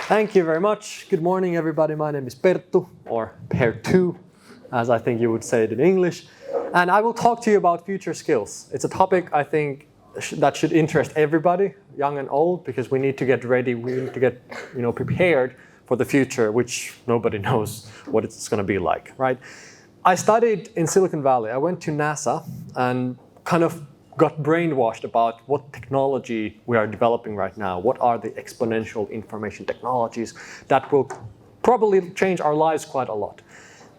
Thank you very much. Good morning, everybody. My name is Perttu, or Perttu, as I think you would say it in English. And I will talk to you about future skills. It's a topic I think that should interest everybody, young and old, because we need to get ready. We need to get, prepared for the future, which nobody knows what it's going to be like, right? I studied in Silicon Valley. I went to NASA and kind of got brainwashed about what technology we are developing right now. What are the exponential information technologies that will probably change our lives quite a lot?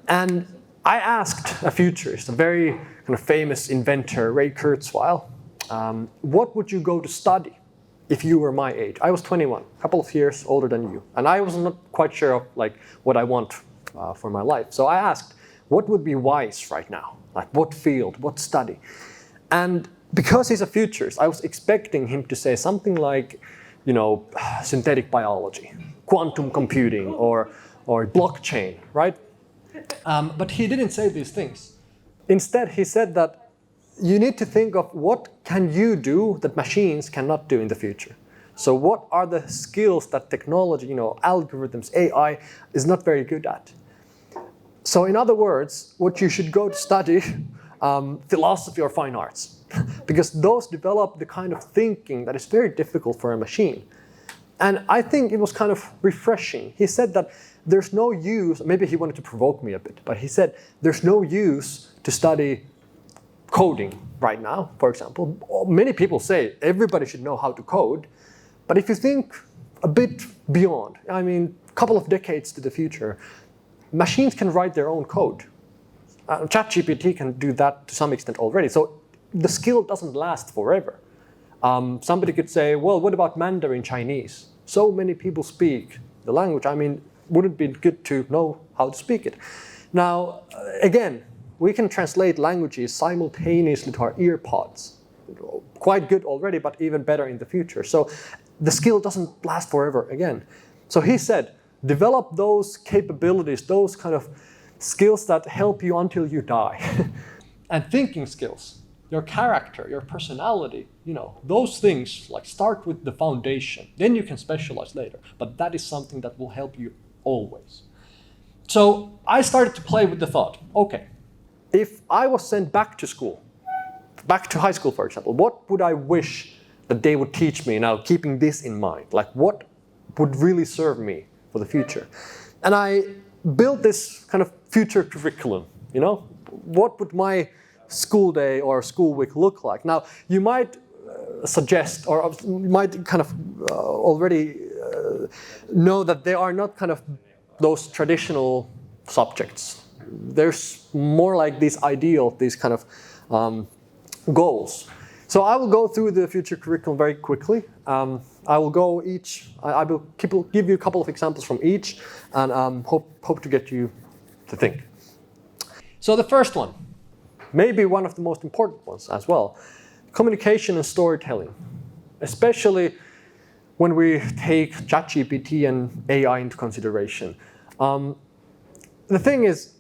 And I asked a futurist, a very kind of famous inventor, Ray Kurzweil, what would you go to study if you were my age? I was 21, a couple of years older than you, and I was not quite sure of what I want for my life. So I asked, what would be wise right now? Like what field, what study? And because he's a futurist, I was expecting him to say something like, synthetic biology, quantum computing, or blockchain, right? But he didn't say these things. Instead, he said that you need to think of what can you do that machines cannot do in the future. So what are the skills that technology, algorithms, AI is not very good at? So in other words, what you should go to study, philosophy or fine arts. Because those develop the kind of thinking that is very difficult for a machine. And I think it was kind of refreshing. He said that there's no use, maybe he wanted to provoke me a bit, but he said there's no use to study coding right now, for example. Many people say everybody should know how to code, but if you think a bit beyond, a couple of decades to the future, machines can write their own code. ChatGPT can do that to some extent already. So the skill doesn't last forever. Somebody could say, well, what about Mandarin Chinese? So many people speak the language. Wouldn't it be good to know how to speak it? Now, again, we can translate languages simultaneously to our ear pods. Quite good already, but even better in the future. So the skill doesn't last forever again. So he said, develop those capabilities, those kind of skills that help you until you die. And thinking skills. Your character, your personality, those things, start with the foundation. Then you can specialize later. But that is something that will help you always. So I started to play with the thought, okay, if I was sent back to school, back to high school, for example, what would I wish that they would teach me now, keeping this in mind? What would really serve me for the future? And I built this kind of future curriculum, What would my school day or school week look like? Now, you might suggest or might kind of already know that they are not kind of those traditional subjects. There's more like these kind of goals. So I will go through the future curriculum very quickly. I will give you a couple of examples from each and hope to get you to think. So the first one, maybe one of the most important ones as well, communication and storytelling, especially when we take ChatGPT and AI into consideration. The thing is,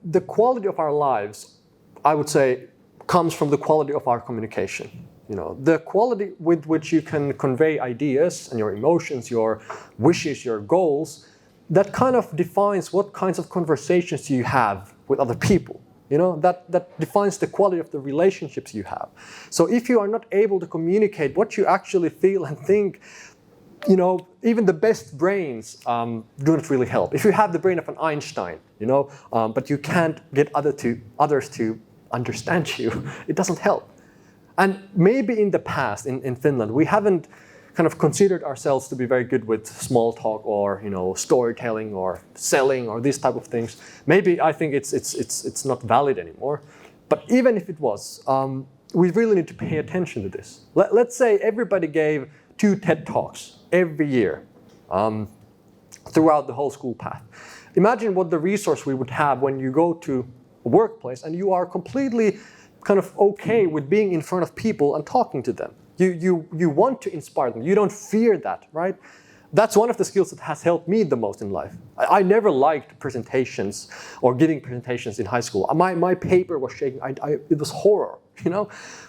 the quality of our lives, I would say, comes from the quality of our communication. The quality with which you can convey ideas and your emotions, your wishes, your goals, that kind of defines what kinds of conversations you have with other people. That defines the quality of the relationships you have. So if you are not able to communicate what you actually feel and think, even the best brains do not really help. If you have the brain of an Einstein, but you can't get others to understand you, it doesn't help. And maybe in the past, in Finland, we haven't kind of considered ourselves to be very good with small talk or storytelling or selling or these type of things. Maybe I think it's not valid anymore. But even if it was, we really need to pay attention to this. Let's say everybody gave 2 TED Talks every year throughout the whole school path. Imagine what the resource we would have when you go to a workplace and you are completely kind of okay with being in front of people and talking to them. You want to inspire them. You don't fear that, right? That's one of the skills that has helped me the most in life. I never liked presentations or giving presentations in high school. My paper was shaking. It was horror,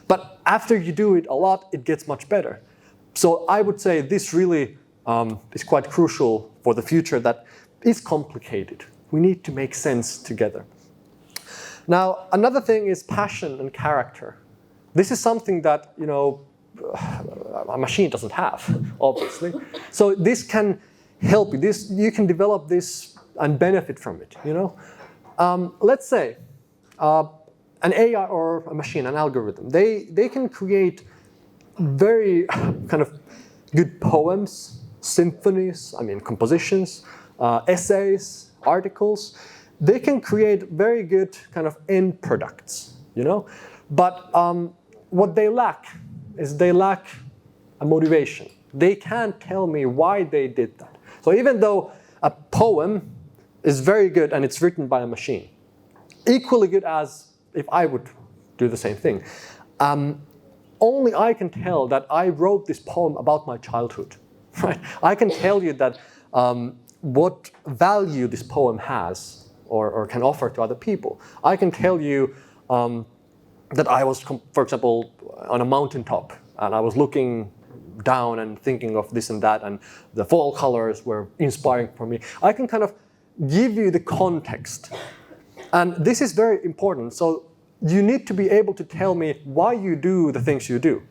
But after you do it a lot, it gets much better. So I would say this really is quite crucial for the future that is complicated. We need to make sense together. Now, another thing is passion and character. This is something that, a machine doesn't have, obviously. So this can help you. You can develop this and benefit from it, Let's say an AI or a machine, an algorithm, they can create very kind of good poems, symphonies, compositions, essays, articles. They can create very good kind of end products, But what they lack is a motivation. They can't tell me why they did that. So even though a poem is very good and it's written by a machine, equally good as if I would do the same thing, only I can tell that I wrote this poem about my childhood. Right? I can tell you that what value this poem has or can offer to other people. I can tell you that I was, for example, on a mountaintop and I was looking down and thinking of this and that, and the fall colors were inspiring for me. I can kind of give you the context. And this is very important. So you need to be able to tell me why you do the things you do.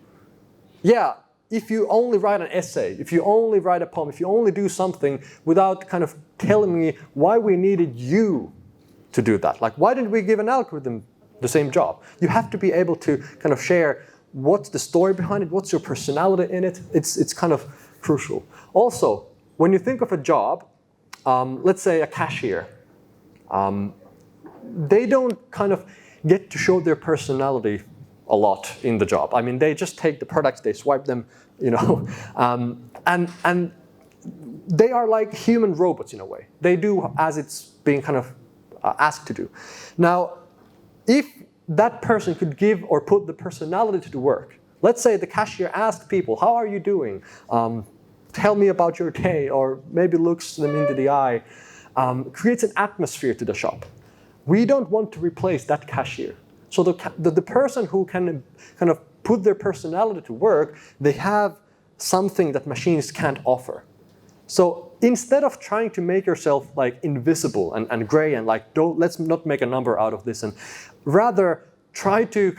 Yeah, if you only write an essay, if you only write a poem, if you only do something without kind of telling me why we needed you to do that. Like, why didn't we give an algorithm the same job? You have to be able to kind of share what's the story behind it, what's your personality in it. It's kind of crucial. Also, when you think of a job, let's say a cashier, they don't kind of get to show their personality a lot in the job. They just take the products, they swipe them, and they are like human robots in a way. They do as it's being kind of asked to do. Now, if that person could give or put the personality to the work, let's say the cashier asked people, how are you doing? Tell me about your day, or maybe looks them into the eye, creates an atmosphere to the shop. We don't want to replace that cashier. So the person who can kind of put their personality to work, they have something that machines can't offer. So instead of trying to make yourself like invisible and gray and like, let's not make a number out of this, and rather try to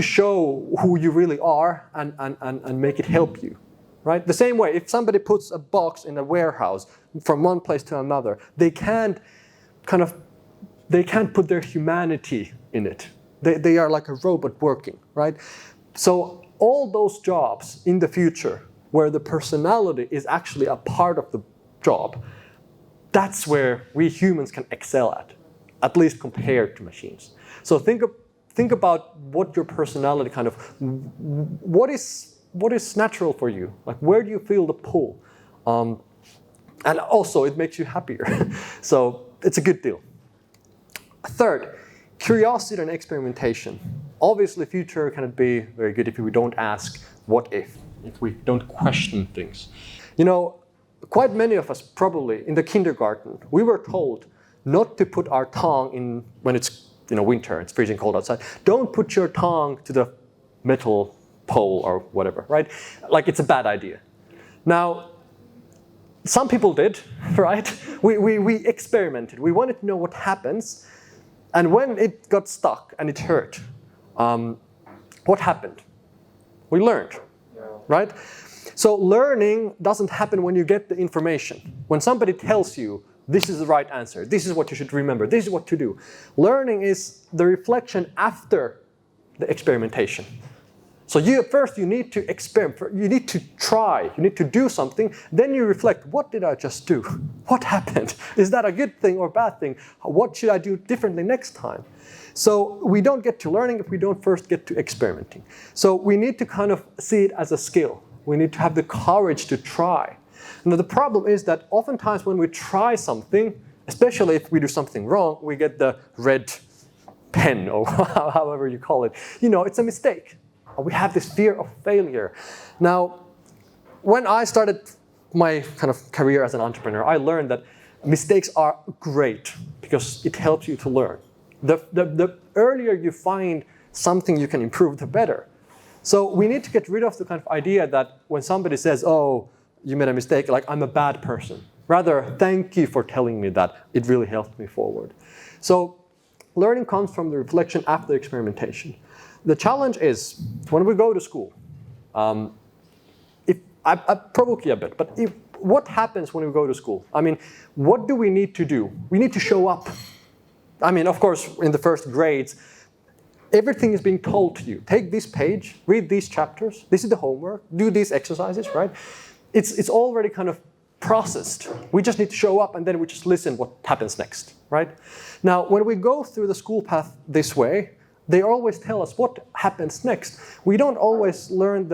show who you really are and make it help you. Right? The same way, if somebody puts a box in a warehouse from one place to another, they can't put their humanity in it. They are like a robot working, right? So all those jobs in the future where the personality is actually a part of the job, that's where we humans can excel at least compared to machines. So think about what your personality kind of, what is natural for you? Like, where do you feel the pull? And also, it makes you happier. So it's a good deal. Third, curiosity and experimentation. Obviously, future cannot be very good if we don't ask what if we don't question things. Quite many of us probably in the kindergarten, we were told not to put our tongue in when it's winter, it's freezing cold outside. Don't put your tongue to the metal pole or whatever, right? Like, it's a bad idea. Now, some people did, right? We experimented. We wanted to know what happens. And when it got stuck and it hurt, what happened? We learned, right? So learning doesn't happen when you get the information. When somebody tells you, this is the right answer, this is what you should remember, this is what to do. Learning is the reflection after the experimentation. So you need to experiment, you need to try, you need to do something, then you reflect, what did I just do? What happened? Is that a good thing or bad thing? What should I do differently next time? So we don't get to learning if we don't first get to experimenting. So we need to kind of see it as a skill. We need to have the courage to try. Now the problem is that oftentimes when we try something, especially if we do something wrong, we get the red pen or however you call it. It's a mistake. We have this fear of failure. Now, when I started my kind of career as an entrepreneur, I learned that mistakes are great because it helps you to learn. The earlier you find something you can improve, the better. So we need to get rid of the kind of idea that when somebody says, oh, you made a mistake, like I'm a bad person. Rather, thank you for telling me that. It really helped me forward. So learning comes from the reflection after the experimentation. The challenge is when we go to school, if I provoke you a bit, but what happens when we go to school? I mean, what do we need to do? We need to show up. I mean, of course, in the first grades, everything is being told to you. Take this page, read these chapters, this is the homework, do these exercises, right? It's already kind of processed. We just need to show up and then we just listen what happens next, right? Now, when we go through the school path this way, they always tell us what happens next. We don't always learn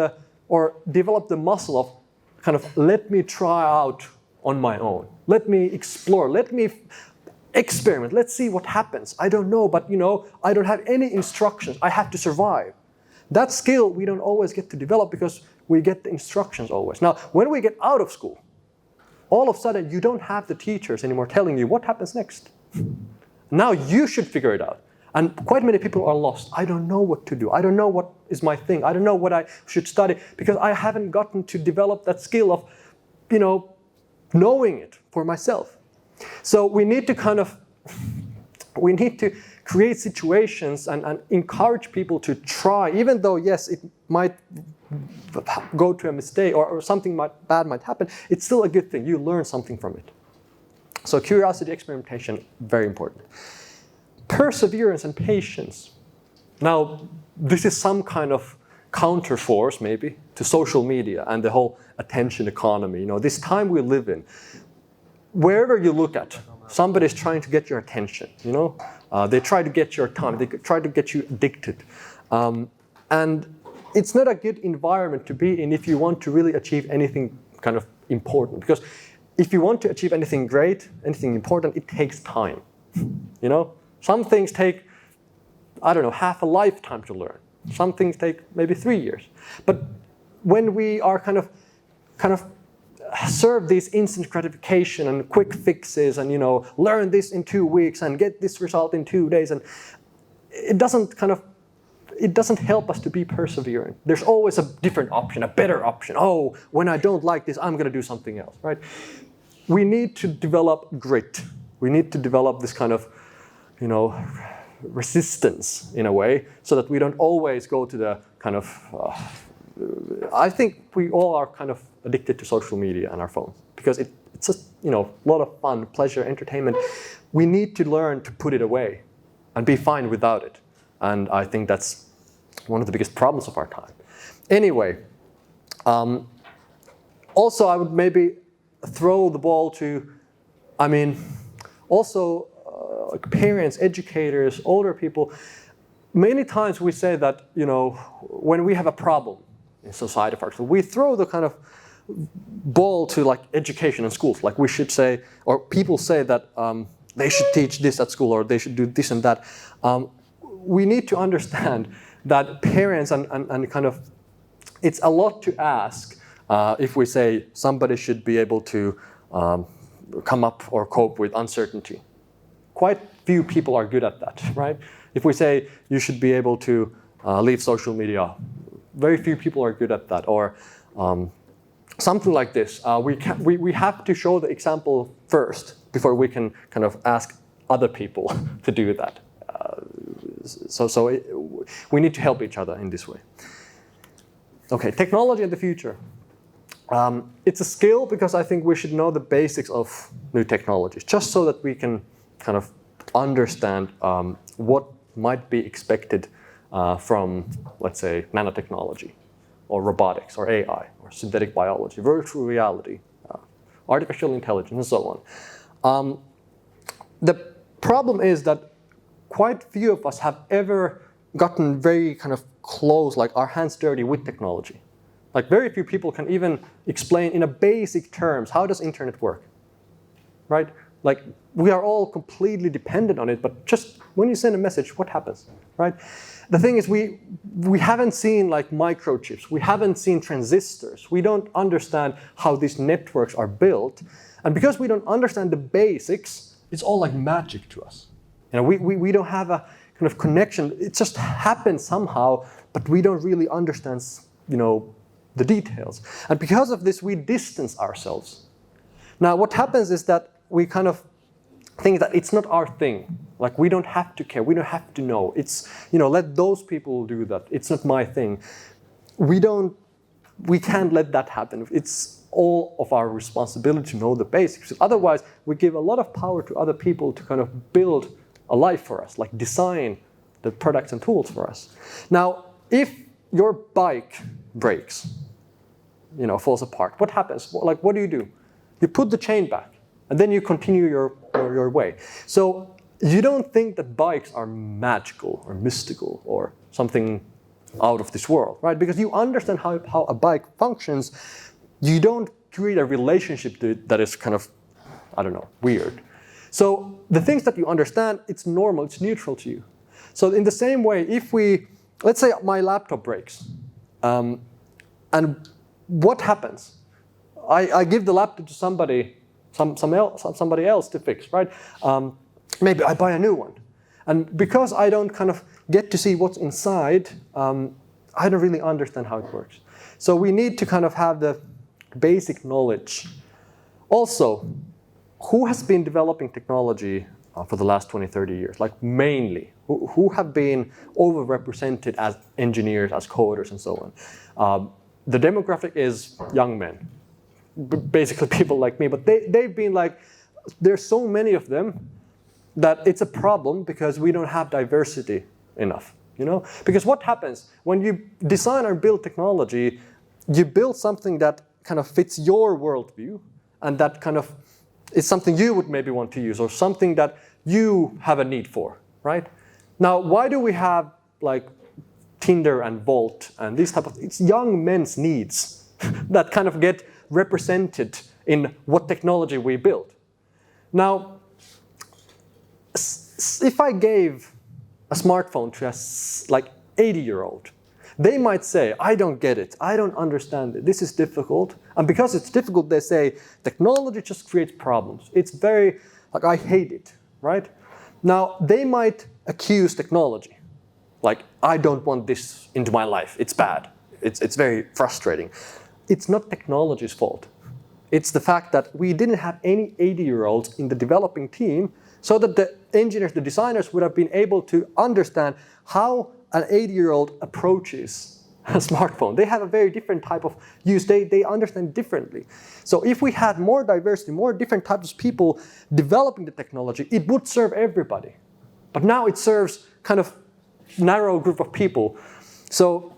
or develop the muscle of kind of let me try out on my own. Let me explore, let me experiment, let's see what happens. I don't know, but I don't have any instructions. I have to survive. That skill we don't always get to develop because we get the instructions always. Now, when we get out of school, all of a sudden you don't have the teachers anymore telling you what happens next. Now you should figure it out. And quite many people are lost. I don't know what to do. I don't know what is my thing. I don't know what I should study because I haven't gotten to develop that skill of, knowing it for myself. So we need to create situations and encourage people to try, even though, yes, it might go to a mistake or something bad might happen, it's still a good thing. You learn something from it. So curiosity, experimentation, very important. Perseverance and patience. Now, this is some kind of counterforce, maybe, to social media and the whole attention economy. This time we live in, wherever you look at, somebody's trying to get your attention. They try to get your time. They try to get you addicted. And it's not a good environment to be in if you want to really achieve anything kind of important. Because if you want to achieve anything great, anything important, it takes time. Some things take, half a lifetime to learn. Some things take maybe 3 years. But when we are kind of serve these instant gratification and quick fixes and learn this in 2 weeks and get this result in 2 days, and it doesn't help us to be perseverant. There's always a different option, a better option. Oh, when I don't like this, I'm going to do something else, right? We need to develop grit. We need to develop this kind of resistance in a way, so that we don't always go to the kind of. I think we all are kind of addicted to social media and our phones because it's just a lot of fun, pleasure, entertainment. We need to learn to put it away and be fine without it, and I think that's one of the biggest problems of our time. Anyway, also I would maybe throw the ball to, also. Parents, educators, older people, many times we say that, when we have a problem in society, for example, we throw the kind of ball to like education and schools. Like we should say, or people say that they should teach this at school or they should do this and that. We need to understand that parents and kind of, it's a lot to ask if we say somebody should be able to come up or cope with uncertainty. Quite few people are good at that, right? If we say you should be able to leave social media, very few people are good at that. Or something like this. We have to show the example first before we can kind of ask other people to do that. We need to help each other in this way. Okay, technology and the future. It's a skill because I think we should know the basics of new technologies, just so that we can kind of understand what might be expected from, let's say, nanotechnology or robotics or AI or synthetic biology, virtual reality, artificial intelligence, and so on. The problem is that quite few of us have ever gotten very kind of close, like our hands dirty with technology. Like very few people can even explain in a basic terms, how does internet work, right? Like we are all completely dependent on it, but just when you send a message, what happens, right? The thing is we haven't seen like microchips, we haven't seen transistors, we don't understand how these networks are built, and because we don't understand the basics, it's all like magic to us. We don't have a kind of connection. It just happens somehow, but we don't really understand, the details. And because of this, we distance ourselves. Now, what happens is that we kind of think that it's not our thing. Like, we don't have to care, we don't have to know. It's, let those people do that. It's not my thing. We can't let that happen. It's all of our responsibility to know the basics. Otherwise, we give a lot of power to other people to kind of build a life for us, like design the products and tools for us. Now, if your bike breaks, falls apart, what happens? Like, what do? You put the chain back, and then you continue your way. So you don't think that bikes are magical or mystical or something out of this world, right? Because you understand how a bike functions. You don't create a relationship that is kind of, weird. So the things that you understand, it's normal, it's neutral to you. So in the same way, let's say my laptop breaks, and what happens? I give the laptop to somebody else to fix, right? Maybe I buy a new one. And because I don't kind of get to see what's inside, I don't really understand how it works. So we need to kind of have the basic knowledge. Also, who has been developing technology for the last 20, 30 years? Like, mainly, who have been overrepresented as engineers, as coders, and so on? The demographic is young men, basically people like me, but they've been like, there's so many of them that it's a problem because we don't have diversity enough, Because what happens when you design or build technology, you build something that kind of fits your worldview, and that kind of is something you would maybe want to use, or something that you have a need for, right? Now, why do we have like Tinder and Volt and these it's young men's needs that kind of get represented in what technology we build. Now, if I gave a smartphone to a 80-year-old, they might say, I don't get it, I don't understand it, this is difficult. And because it's difficult, they say, technology just creates problems. It's very, I hate it, right? Now, they might accuse technology. Like, I don't want this into my life, it's bad, it's very frustrating. It's not technology's fault. It's the fact that we didn't have any 80-year-olds in the developing team, so that the engineers, the designers would have been able to understand how an 80-year-old approaches a smartphone. They have a very different type of use. They understand differently. So if we had more diversity, more different types of people developing the technology, it would serve everybody. But now it serves kind of narrow group of people. So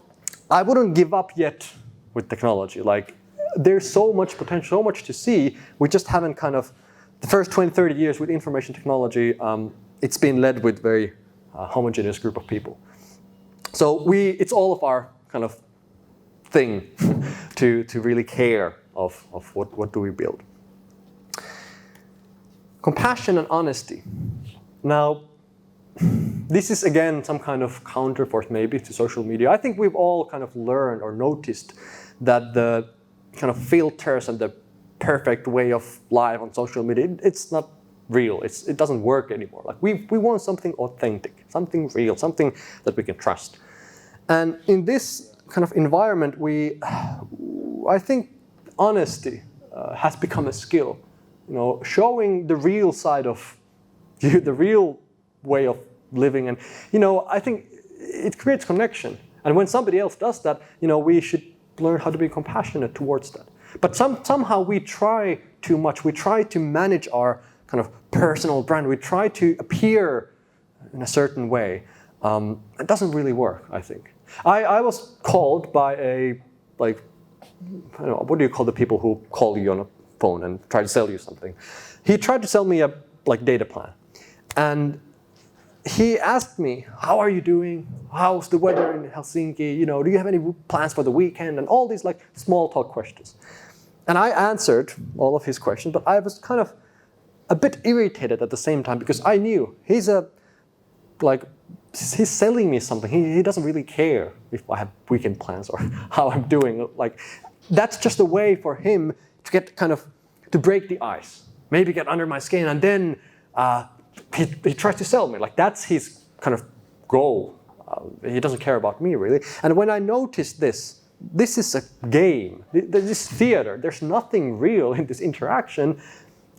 I wouldn't give up yet with technology. Like, there's so much potential, so much to see. We just haven't kind of, the first 20, 30 years with information technology, it's been led with very homogeneous group of people. So it's all of our kind of thing to really care of what do we build. Compassion and honesty. Now, this is again some kind of counterforce maybe to social media. I think we've all kind of learned or noticed that the kind of filters and the perfect way of life on social media, it's not real. It doesn't work anymore. Like, we want something authentic, something real, something that we can trust. And in this kind of environment, I think honesty has become a skill. Showing the real side of you, the real way of living, and I think it creates connection. And when somebody else does that, we should learn how to be compassionate towards that. But somehow we try too much. We try to manage our kind of personal brand. We try to appear in a certain way. It doesn't really work, I think. I was called by I don't know, what do you call the people who call you on a phone and try to sell you something? He tried to sell me a data plan. And he asked me, how are you doing? How's the weather in Helsinki? Do you have any plans for the weekend? And all these small talk questions. And I answered all of his questions, but I was kind of a bit irritated at the same time, because I knew he's selling me something. He doesn't really care if I have weekend plans or how I'm doing. That's just a way for him to get to break the ice, maybe get under my skin, and then he tries to sell me. That's his kind of goal. He doesn't care about me really. And when I noticed this, this is a game. This is theater. There's nothing real in this interaction.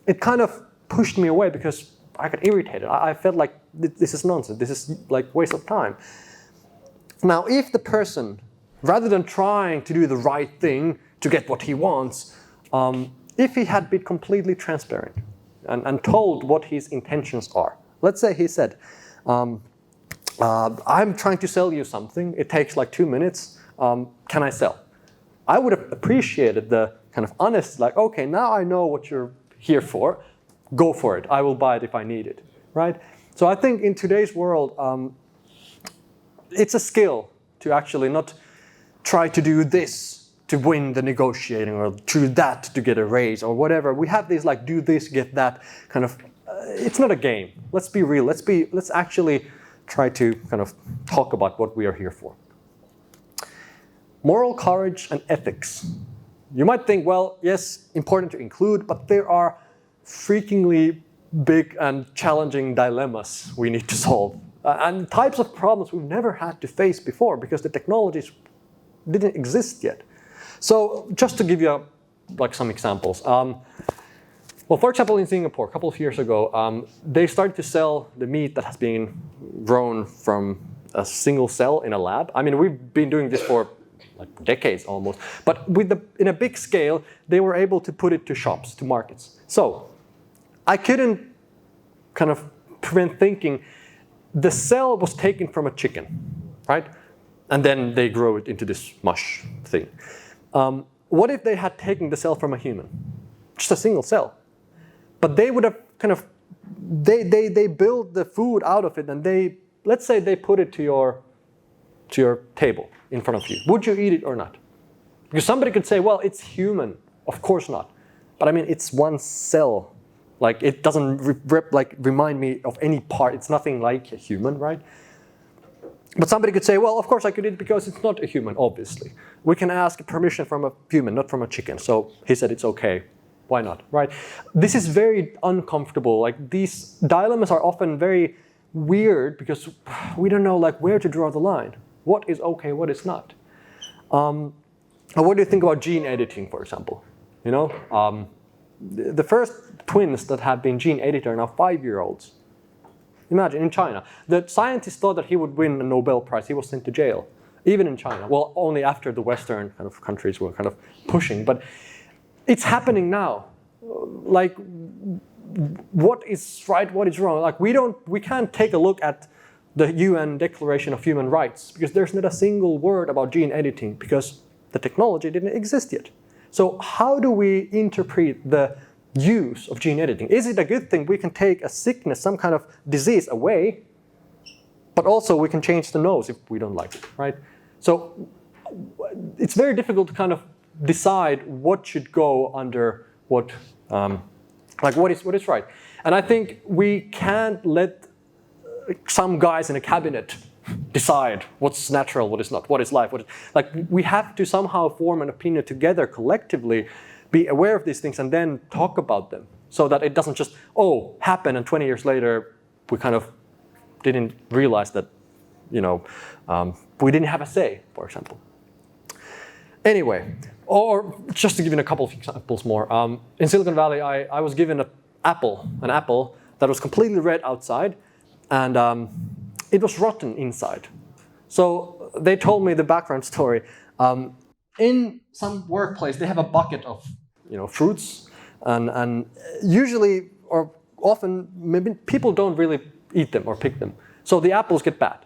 It kind of pushed me away because I got irritated. I felt like this is nonsense. This is like waste of time. Now, if the person, rather than trying to do the right thing to get what he wants, if he had been completely transparent and told what his intentions are. Let's say he said, I'm trying to sell you something. It takes like 2 minutes. Can I sell? I would have appreciated the kind of honest, like, okay, now I know what you're here for. Go for it. I will buy it if I need it, right? So I think in today's world, it's a skill to actually not try to do this to win the negotiating or do that to get a raise or whatever. We have these like do this, get that kind of, it's not a game. Let's be real. Let's actually try to kind of talk about what we are here for. Moral courage and ethics. You might think, well, yes, important to include, but there are freakingly big and challenging dilemmas we need to solve. And types of problems we've never had to face before because the technologies didn't exist yet. So just to give you like some examples. Well, for example, in Singapore, a couple of years ago, they started to sell the meat that has been grown from a single cell in a lab. I mean, we've been doing this for like decades almost. But in a big scale, they were able to put it to shops, to markets. So I couldn't kind of prevent thinking, the cell was taken from a chicken, right? And then they grow it into this mush thing. What if they had taken the cell from a human? Just a single cell. But they would have kind of, they build the food out of it and let's say they put it to your table in front of you. Would you eat it or not? Because somebody could say, well, it's human. Of course not. But I mean, it's one cell. Like it doesn't remind me of any part. It's nothing like a human, right? But somebody could say, well, of course I could eat it because it's not a human, obviously. We can ask permission from a human, not from a chicken. So he said it's okay. Why not, right? This is very uncomfortable. Like these dilemmas are often very weird because we don't know like where to draw the line. What is okay, what is not? What do you think about gene editing, for example? You know, the first twins that have been gene edited are now 5-year-olds. Imagine, in China. The scientist thought that he would win a Nobel Prize. He was sent to jail, even in China. Well, only after the Western kind of countries were kind of pushing. But it's happening now. Like, what is right, what is wrong? Like, we can't take a look at the UN Declaration of Human Rights because there's not a single word about gene editing because the technology didn't exist yet. So how do we interpret the use of gene editing? Is it a good thing we can take a sickness, some kind of disease away, but also we can change the nose if we don't like it, right? So it's very difficult to kind of decide what should go under what, what is right. And I think we can't let some guys in a cabinet decide what's natural, what is not, what is life, we have to somehow form an opinion together collectively, be aware of these things and then talk about them so that it doesn't just, happen and 20 years later we kind of didn't realize that, we didn't have a say, for example. Anyway, or just to give you a couple of examples more, in Silicon Valley I was given an apple that was completely red outside and it was rotten inside. So they told me the background story. In some workplace, they have a bucket of fruits, and usually or often maybe people don't really eat them or pick them. So the apples get bad.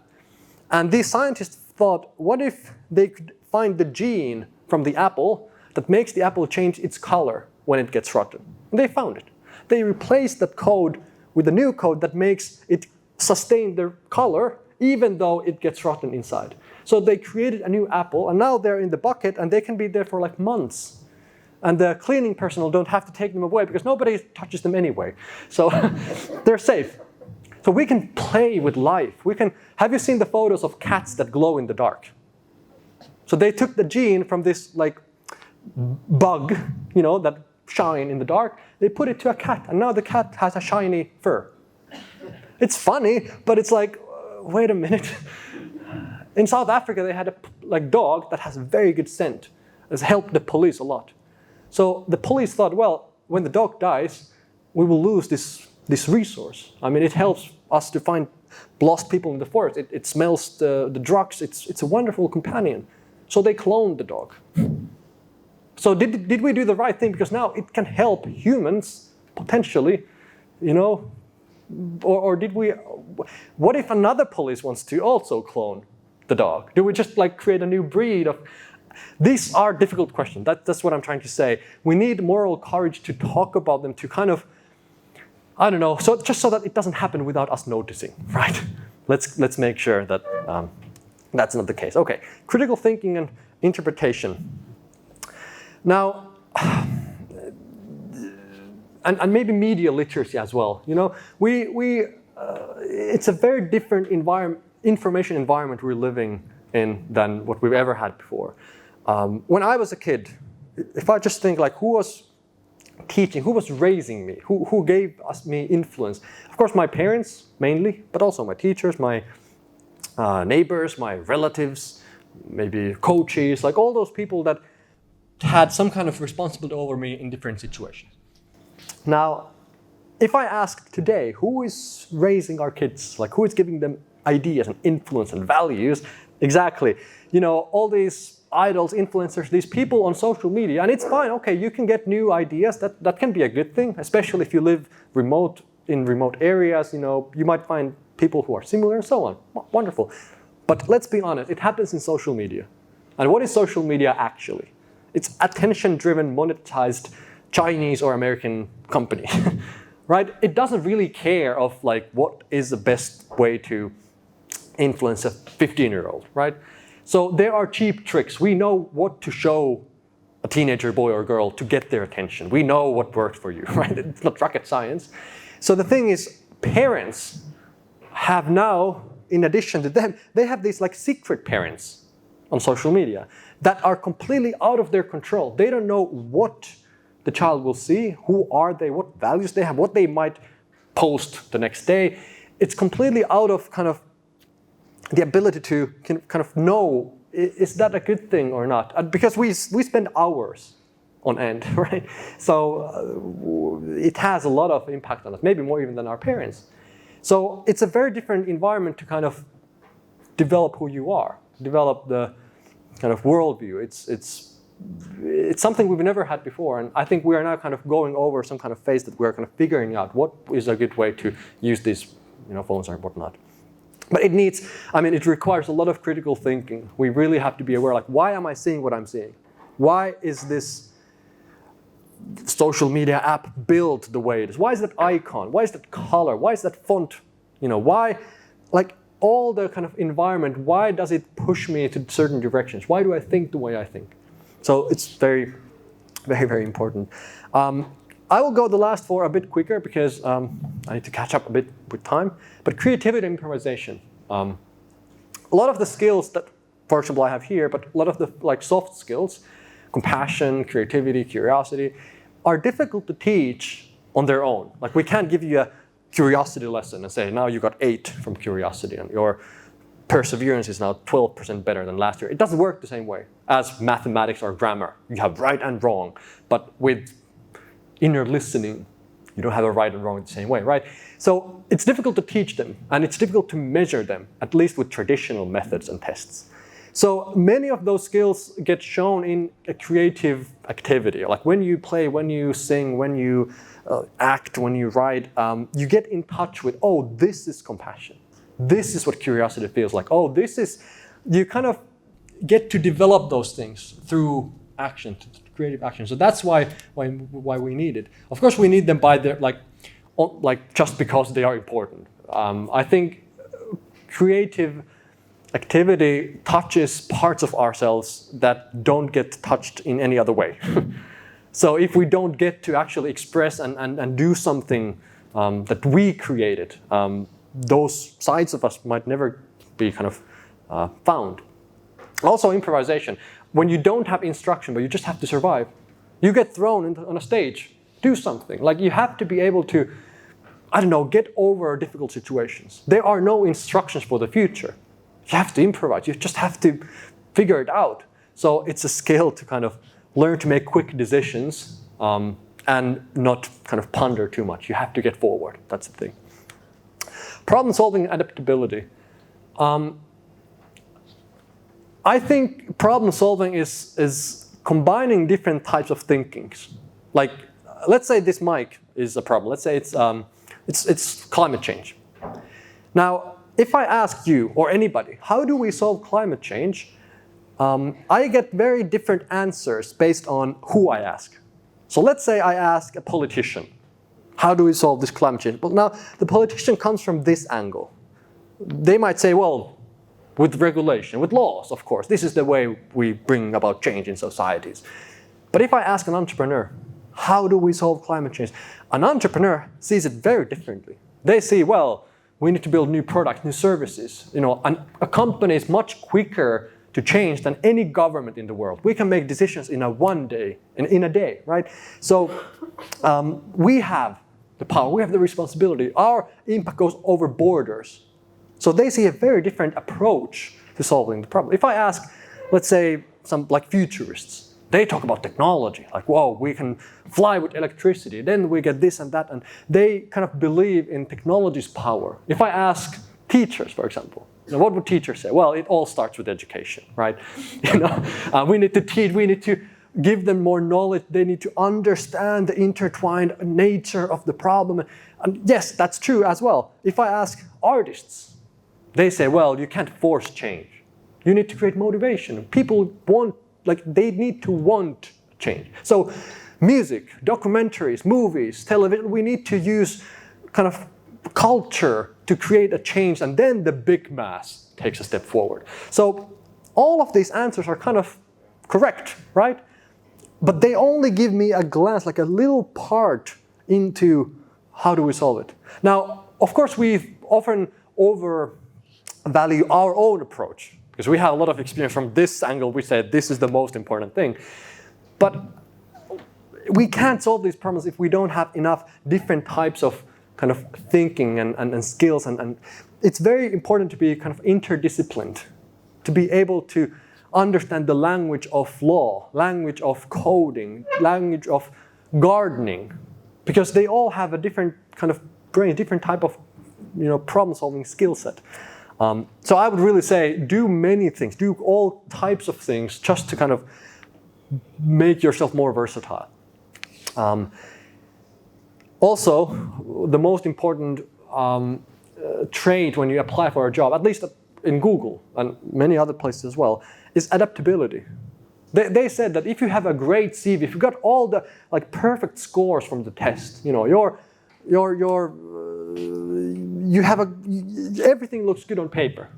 And these scientists thought, what if they could find the gene from the apple that makes the apple change its color when it gets rotten? And they found it. They replaced that code with a new code that makes it sustain their color even though it gets rotten inside. So they created a new apple and now they're in the bucket and they can be there for like months. And the cleaning personnel don't have to take them away because nobody touches them anyway. So they're safe. So we can play with life. Have you seen the photos of cats that glow in the dark? So they took the gene from this like bug, that shine in the dark. They put it to a cat and now the cat has a shiny fur. It's funny, but it's like, wait a minute. In South Africa, they had a dog that has a very good scent. It's helped the police a lot. So the police thought, well, when the dog dies, we will lose this resource. I mean, it helps us to find lost people in the forest. It smells the drugs. It's a wonderful companion. So they cloned the dog. So did we do the right thing? Because now it can help humans potentially, or did we? What if another police wants to also clone the dog? Do we just create a new breed of? These are difficult questions. That's what I'm trying to say. We need moral courage to talk about them, to kind of, I don't know, so just so that it doesn't happen without us noticing, right? Let's make sure that that's not the case. Okay, critical thinking and interpretation. Now, and maybe media literacy as well. It's a very different information environment we're living in than what we've ever had before. When I was a kid, if I just think who was teaching, who was raising me, who gave me influence? Of course, my parents mainly, but also my teachers, my neighbors, my relatives, maybe coaches, all those people that had some kind of responsibility over me in different situations. Now, if I ask today, who is raising our kids? Who is giving them ideas and influence and values? Exactly. All these idols, influencers, these people on social media, and it's fine. Okay, you can get new ideas. That can be a good thing, especially if you live in remote areas. You might find people who are similar and so on. Wonderful. But let's be honest, it happens in social media. And what is social media actually? It's attention-driven, monetized Chinese or American company, right? It doesn't really care of what is the best way to influence a 15-year-old, right? So there are cheap tricks. We know what to show a teenager boy or girl to get their attention. We know what works for you, right? It's not rocket science. So the thing is, parents have now, in addition to them, they have these secret parents on social media that are completely out of their control. They don't know what the child will see, who are they, what values they have, what they might post the next day. It's completely out of kind of the ability to kind of know, is that a good thing or not? Because we spend hours on end, right? So it has a lot of impact on us, maybe more even than our parents. So it's a very different environment to kind of develop who you are, develop the kind of worldview. It's something we've never had before, and I think we are now kind of going over some kind of phase that we're kind of figuring out what is a good way to use these phones or whatnot. But it requires a lot of critical thinking. We really have to be aware, why am I seeing what I'm seeing? Why is this social media app built the way it is? Why is that icon? Why is that color? Why is that font? Why, all the kind of environment, why does it push me into certain directions? Why do I think the way I think? So it's very, very, very important. I will go the last four a bit quicker because I need to catch up a bit with time. But creativity and improvisation. A lot of the skills that, for example, I have here, but a lot of the soft skills, compassion, creativity, curiosity, are difficult to teach on their own. We can't give you a curiosity lesson and say, now you got 8 from curiosity and your perseverance is now 12% better than last year. It doesn't work the same way as mathematics or grammar. You have right and wrong, but with inner listening, you don't have a right and wrong the same way, right? So it's difficult to teach them, and it's difficult to measure them, at least with traditional methods and tests. So many of those skills get shown in a creative activity, when you play, when you sing, when you act, when you write, you get in touch with, oh, this is compassion. This is what curiosity feels like. Oh, you kind of get to develop those things through action, creative action. So that's why we need it. Of course, we need them by their just because they are important. I think creative activity touches parts of ourselves that don't get touched in any other way. So if we don't get to actually express and do something that we created, those sides of us might never be kind of found. Also improvisation. When you don't have instruction, but you just have to survive, you get thrown on a stage, do something. You have to be able to, get over difficult situations. There are no instructions for the future. You have to improvise. You just have to figure it out. So it's a skill to kind of learn to make quick decisions and not kind of ponder too much. You have to get forward. That's the thing. Problem solving and adaptability. I think problem solving is combining different types of thinkings. Like, let's say this mic is a problem. Let's say it's climate change. Now, if I ask you or anybody, how do we solve climate change? I get very different answers based on who I ask. So let's say I ask a politician, how do we solve this climate change? But now the politician comes from this angle. They might say, well, with regulation, with laws, of course. This is the way we bring about change in societies. But if I ask an entrepreneur, how do we solve climate change? An entrepreneur sees it very differently. They see, well, we need to build new products, new services. A company is much quicker to change than any government in the world. We can make decisions in a day, right? So we have the power, we have the responsibility. Our impact goes over borders. So they see a very different approach to solving the problem. If I ask, let's say, some like futurists, they talk about technology, like, whoa, we can fly with electricity, then we get this and that, and they kind of believe in technology's power. If I ask teachers, for example, what would teachers say? Well, it all starts with education, right? We need to teach, we need to give them more knowledge, they need to understand the intertwined nature of the problem. And yes, that's true as well. If I ask artists, they say, well, you can't force change. You need to create motivation. People they need to want change. So music, documentaries, movies, television, we need to use kind of culture to create a change, and then the big mass takes a step forward. So all of these answers are kind of correct, right? But they only give me a glance, like a little part into how do we solve it. Now, of course, we often overvalue our own approach because we have a lot of experience from this angle. We said this is the most important thing. But we can't solve these problems if we don't have enough different types of kind of thinking and skills. And it's very important to be kind of interdisciplined, to be able to understand the language of law, language of coding, language of gardening, because they all have a different kind of brain, different type of problem-solving skill set. So I would really say do many things, do all types of things just to kind of make yourself more versatile. Also, the most important trait when you apply for a job, at least in Google and many other places as well, is adaptability. They said that if you have a great CV, if you got all the perfect scores from the test, everything looks good on paper.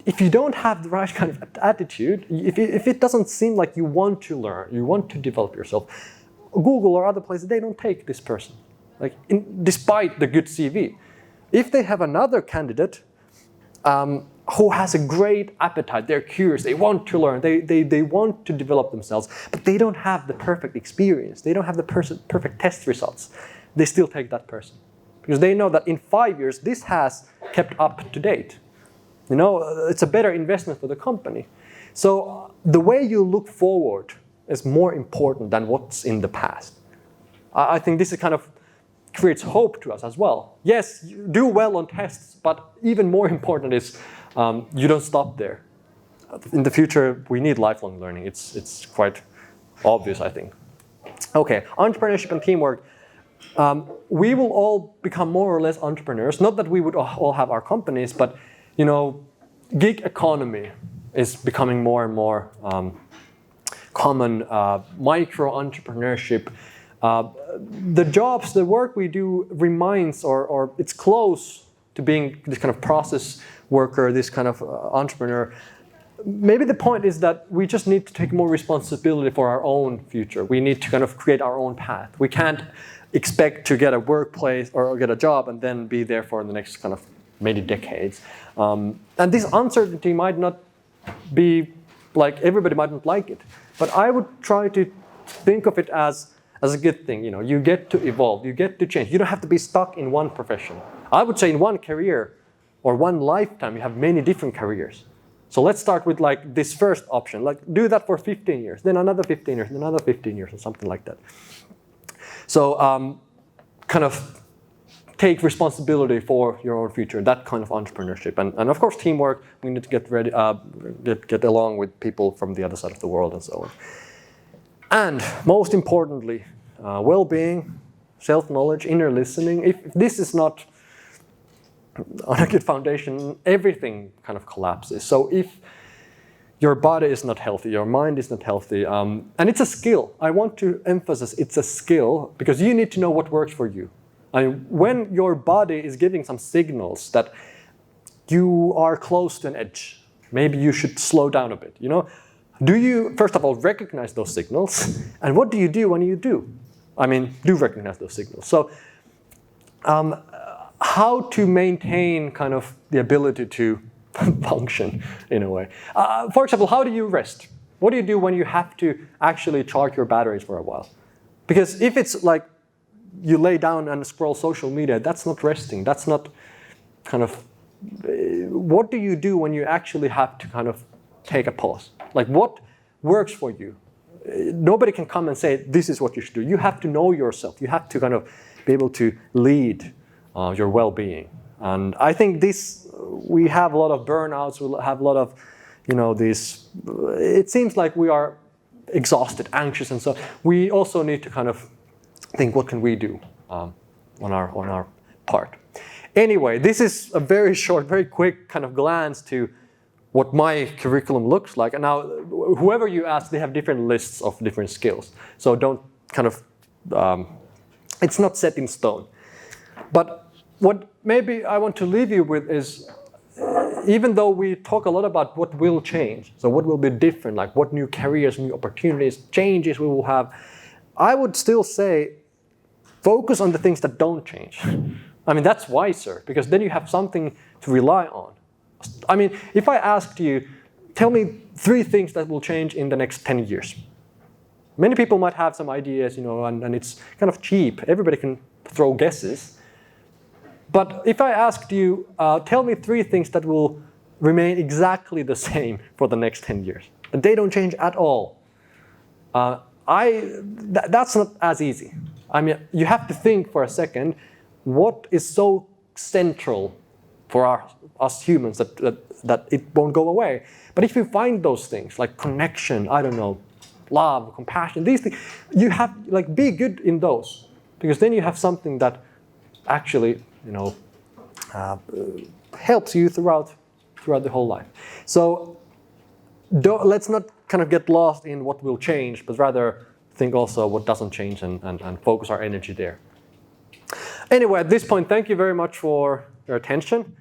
If you don't have the right kind of attitude, if it doesn't seem like you want to learn, you want to develop yourself, Google or other places, they don't take this person, despite the good CV. If they have another candidate who has a great appetite, they're curious, they want to learn, they want to develop themselves, but they don't have the perfect experience, they don't have the perfect test results, they still take that person. Because they know that in 5 years, this has kept up to date. It's a better investment for the company. So the way you look forward is more important than what's in the past. I think this is kind of creates hope to us as well. Yes, you do well on tests, but even more important is you don't stop there. In the future, we need lifelong learning. It's quite obvious, I think. Okay, entrepreneurship and teamwork. We will all become more or less entrepreneurs. Not that we would all have our companies, but gig economy is becoming more and more common. Micro entrepreneurship. The work we do reminds or it's close to being this kind of process worker, this kind of entrepreneur. Maybe the point is that we just need to take more responsibility for our own future. We need to kind of create our own path. We can't expect to get a workplace or get a job and then be there for the next kind of many decades. And this uncertainty might not be everybody might not like it, but I would try to think of it as a good thing. You get to evolve, you get to change. You don't have to be stuck in one profession. I would say in one career, or one lifetime, you have many different careers. So let's start with like this first option, like do that for 15 years, then another 15 years, then another 15 years or something like that. So kind of take responsibility for your own future, that kind of entrepreneurship. And of course, teamwork, we need to get ready, get along with people from the other side of the world and so on. And most importantly, well-being, self-knowledge, inner listening. If this is not on a good foundation, everything kind of collapses. So if your body is not healthy, your mind is not healthy, and it's a skill. I want to emphasize it's a skill because you need to know what works for you. When your body is giving some signals that you are close to an edge, maybe you should slow down a bit, Do you, first of all, recognize those signals? And what do you do when you do? Do recognize those signals. So how to maintain kind of the ability to function in a way. For example, how do you rest? What do you do when you have to actually charge your batteries for a while? Because if it's like you lay down and scroll social media, that's not resting. That's not kind of, what do you do when you actually have to kind of take a pause? Like what works for you? Nobody can come and say, this is what you should do. You have to know yourself. You have to kind of be able to lead your well-being. And I think we have a lot of burnouts, we have a lot of, it seems like we are exhausted, anxious, and so we also need to kind of think, what can we do on our part? Anyway, this is a very short, very quick kind of glance to what my curriculum looks like. And now, whoever you ask, they have different lists of different skills. So don't kind of, it's not set in stone. But what maybe I want to leave you with is, even though we talk a lot about what will change, so what will be different, like what new careers, new opportunities, changes we will have, I would still say, focus on the things that don't change. That's wiser, because then you have something to rely on. If I asked you, tell me 3 things that will change in the next 10 years. Many people might have some ideas, and it's kind of cheap. Everybody can throw guesses. But if I asked you, tell me 3 things that will remain exactly the same for the next 10 years, and they don't change at all, that's not as easy. You have to think for a second, what is so central for us humans that it won't go away? But if you find those things, like connection, love, compassion, these things, you have, be good in those. Because then you have something that actually, helps you throughout the whole life. So let's not kind of get lost in what will change, but rather think also what doesn't change and focus our energy there. Anyway, at this point, thank you very much for your attention.